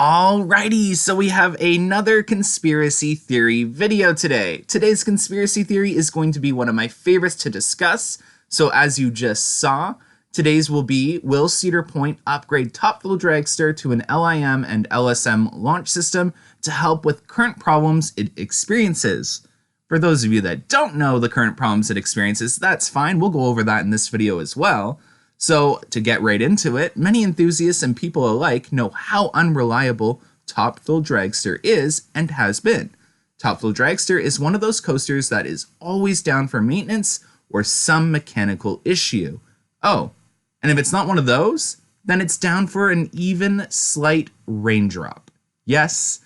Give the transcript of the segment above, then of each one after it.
Alrighty, so we have another conspiracy theory video today. Today's conspiracy theory is going to be one of my favorites to discuss. So as you just saw, today's will be, will Cedar Point upgrade Top Thrill Dragster to an LIM and LSM launch system to help with current problems it experiences? For those of you that don't know the current problems it experiences, that's fine. We'll go over that in this video as well. So to get right into it, many enthusiasts and people alike know how unreliable Top Thrill Dragster is and has been. Top Thrill Dragster is one of those coasters that is always down for maintenance or some mechanical issue. Oh, and if it's not one of those, then it's down for an even slight raindrop. Yes,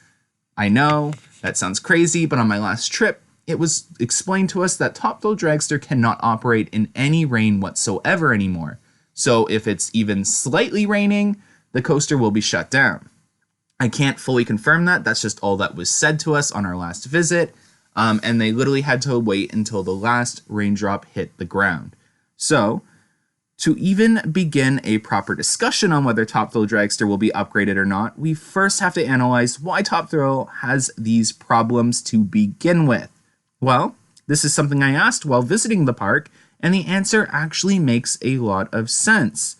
I know, that sounds crazy, but on my last trip, it was explained to us that Top Thrill Dragster cannot operate in any rain whatsoever anymore. So if it's even slightly raining, the coaster will be shut down. I can't fully confirm that. That's just all that was said to us on our last visit. And they literally had to wait until the last raindrop hit the ground. So to even begin a proper discussion on whether Top Thrill Dragster will be upgraded or not, we first have to analyze why Top Thrill has these problems to begin with. Well, this is something I asked while visiting the park, and the answer actually makes a lot of sense.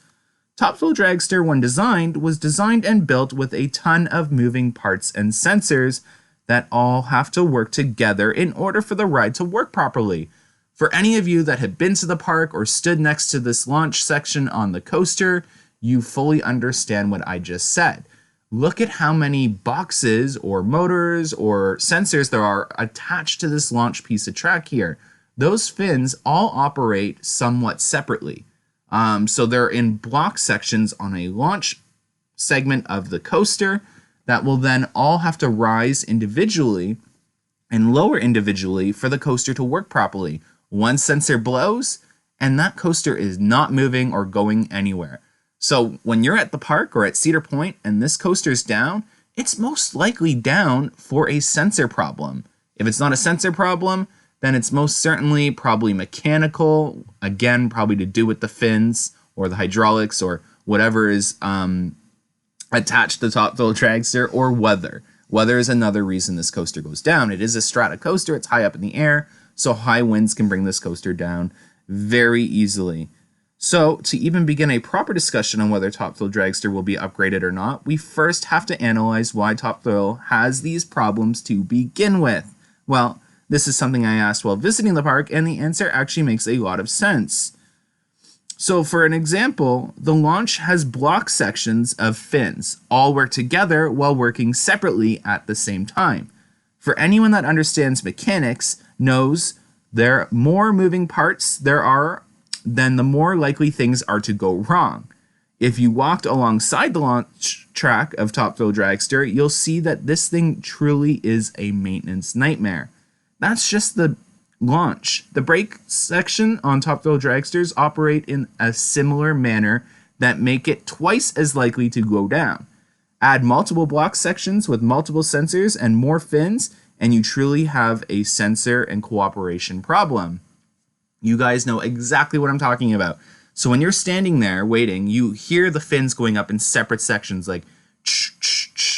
Top Thrill Dragster, when designed, was designed and built with a ton of moving parts and sensors that all have to work together in order for the ride to work properly. For any of you that have been to the park or stood next to this launch section on the coaster, you fully understand what I just said. Look at how many boxes or motors or sensors there are attached to this launch piece of track here. Those fins all operate somewhat separately. So they're in block sections on a launch segment of the coaster that will then all have to rise individually and lower individually for the coaster to work properly. One sensor blows and that coaster is not moving or going anywhere. So when you're at the park or at Cedar Point and this coaster's down, it's most likely down for a sensor problem. If it's not a sensor problem, then it's most certainly probably mechanical, again, probably to do with the fins or the hydraulics or whatever is attached to Top Thrill Dragster, or weather. Weather is another reason this coaster goes down. It is a strata coaster, it's high up in the air, so high winds can bring this coaster down very easily. So to even begin a proper discussion on whether Top Thrill Dragster will be upgraded or not, we first have to analyze why Top Thrill has these problems to begin with. Well, this is something I asked while visiting the park, and the answer actually makes a lot of sense. So for an example, the launch has block sections of fins, all work together while working separately at the same time. For anyone that understands mechanics, knows there are more moving parts there are, then the more likely things are to go wrong. If you walked alongside the launch track of Top Thrill Dragster, you'll see that this thing truly is a maintenance nightmare. That's just the launch. The brake section on Top Thrill Dragsters operate in a similar manner that make it twice as likely to go down. Add multiple block sections with multiple sensors and more fins, and you truly have a sensor and cooperation problem. You guys know exactly what I'm talking about. So when you're standing there waiting, you hear the fins going up in separate sections, like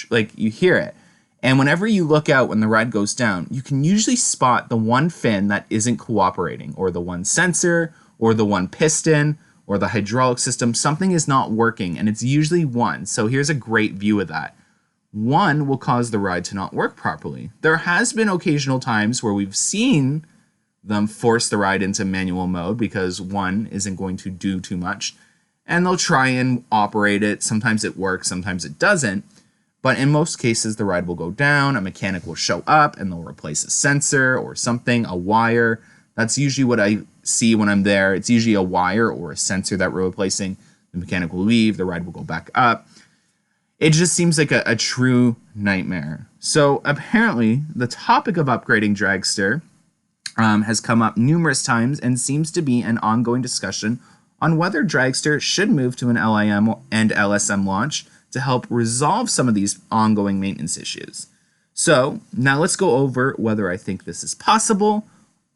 like you hear it. And whenever you look out when the ride goes down, you can usually spot the one fin that isn't cooperating, or the one sensor, or the one piston, or the hydraulic system. Something is not working, and it's usually one. So here's a great view of that. One will cause the ride to not work properly. There has been occasional times where we've seen them force the ride into manual mode because one isn't going to do too much, and they'll try and operate it. Sometimes it works, sometimes it doesn't. But in most cases, the ride will go down, a mechanic will show up, and they'll replace a sensor or something, a wire. That's usually what I see when I'm there. It's usually a wire or a sensor that we're replacing. The mechanic will leave, the ride will go back up. It just seems like a true nightmare. So apparently, the topic of upgrading Dragster has come up numerous times and seems to be an ongoing discussion on whether Dragster should move to an LIM and LSM launch to help resolve some of these ongoing maintenance issues. So now let's go over whether I think this is possible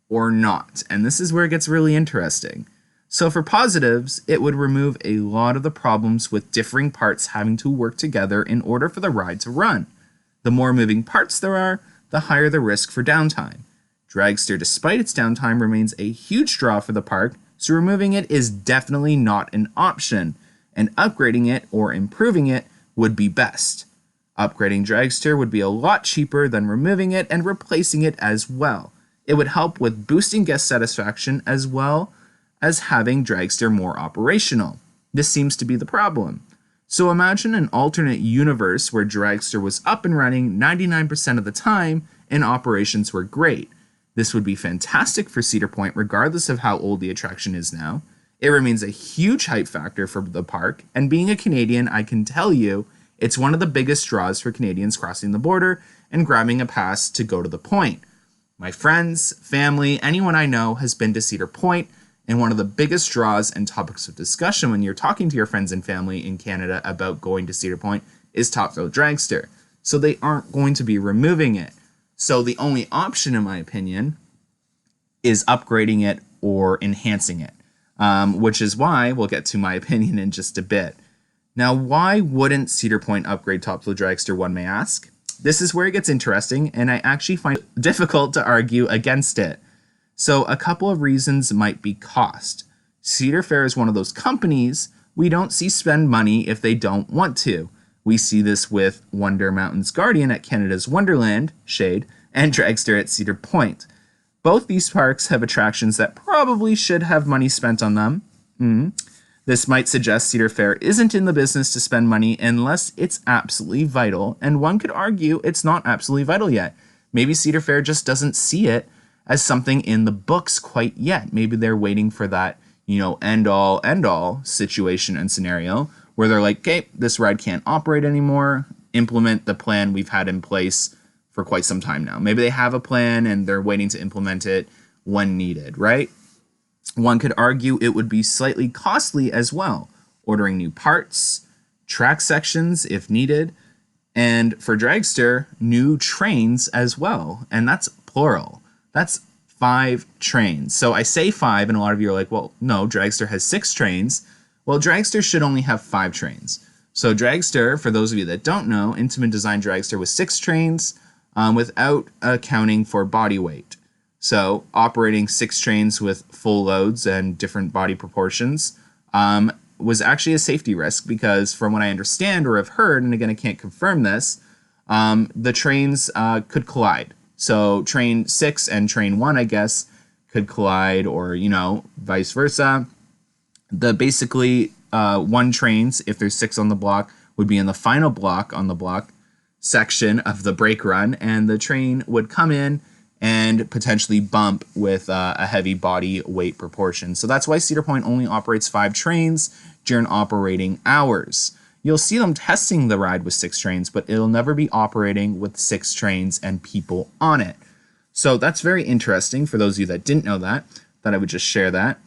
or not. And this is where it gets really interesting. So for positives, it would remove a lot of the problems with differing parts having to work together in order for the ride to run. The more moving parts there are, the higher the risk for downtime. Dragster, despite its downtime, remains a huge draw for the park, so removing it is definitely not an option, and upgrading it or improving it would be best. Upgrading Dragster would be a lot cheaper than removing it and replacing it as well. It would help with boosting guest satisfaction as well as having Dragster more operational. This seems to be the problem. So imagine an alternate universe where Dragster was up and running 99% of the time and operations were great. This would be fantastic for Cedar Point regardless of how old the attraction is now. It remains a huge hype factor for the park, and being a Canadian, I can tell you it's one of the biggest draws for Canadians crossing the border and grabbing a pass to go to the point. My friends, family, anyone I know has been to Cedar Point, and one of the biggest draws and topics of discussion when you're talking to your friends and family in Canada about going to Cedar Point is Top Thrill Dragster. So they aren't going to be removing it. So the only option, in my opinion, is upgrading it or enhancing it, which is why we'll get to my opinion in just a bit. Now, why wouldn't Cedar Point upgrade Top Thrill Dragster, one may ask? This is where it gets interesting, and I actually find it difficult to argue against it. So a couple of reasons might be cost. Cedar Fair is one of those companies we don't see spend money if they don't want to. We see this with Wonder Mountain's Guardian at Canada's Wonderland, Shade, and Dragster at Cedar Point. Both these parks have attractions that probably should have money spent on them. This might suggest Cedar Fair isn't in the business to spend money unless it's absolutely vital, and one could argue it's not absolutely vital yet. Maybe Cedar Fair just doesn't see it as something in the books quite yet. Maybe they're waiting for that, end all situation and scenario where they're like, okay, this ride can't operate anymore, implement the plan we've had in place for quite some time now. Maybe they have a plan and they're waiting to implement it when needed, right? One could argue it would be slightly costly as well, ordering new parts, track sections if needed, and for Dragster, new trains as well, and that's plural. That's 5 trains. So I say 5, and a lot of you are like, well, no, Dragster has 6 trains. Well, Dragster should only have 5 trains. So Dragster, for those of you that don't know, Intamin designed Dragster with 6 trains without accounting for body weight. So operating 6 trains with full loads and different body proportions was actually a safety risk because from what I understand or have heard, and again, I can't confirm this, the trains could collide. So train 6 and train 1, I guess, could collide or, vice versa. The basically 1 trains, if there's 6 on the block, would be in the final block on the block section of the brake run, and the train would come in and potentially bump with a heavy body weight proportion. So that's why Cedar Point only operates 5 trains during operating hours. You'll see them testing the ride with 6 trains, but it'll never be operating with 6 trains and people on it. So that's very interesting for those of you that didn't know that I would just share that.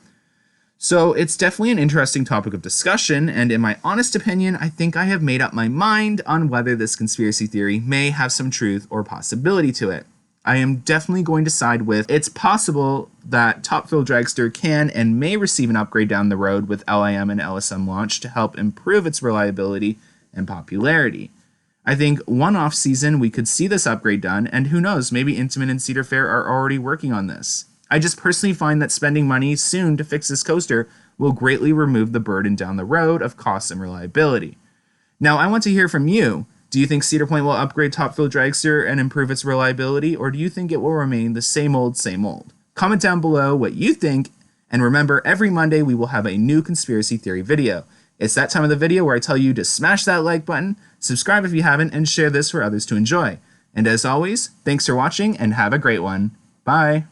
So it's definitely an interesting topic of discussion, and in my honest opinion, I think I have made up my mind on whether this conspiracy theory may have some truth or possibility to it. I am definitely going to side with it's possible that Top Thrill Dragster can and may receive an upgrade down the road with LIM and LSM launch to help improve its reliability and popularity. I think one off season we could see this upgrade done, and who knows, maybe Intamin and Cedar Fair are already working on this. I just personally find that spending money soon to fix this coaster will greatly remove the burden down the road of cost and reliability. Now, I want to hear from you. Do you think Cedar Point will upgrade Top Thrill Dragster and improve its reliability, or do you think it will remain the same old, same old? Comment down below what you think, and remember, every Monday we will have a new conspiracy theory video. It's that time of the video where I tell you to smash that like button, subscribe if you haven't, and share this for others to enjoy. And as always, thanks for watching and have a great one. Bye!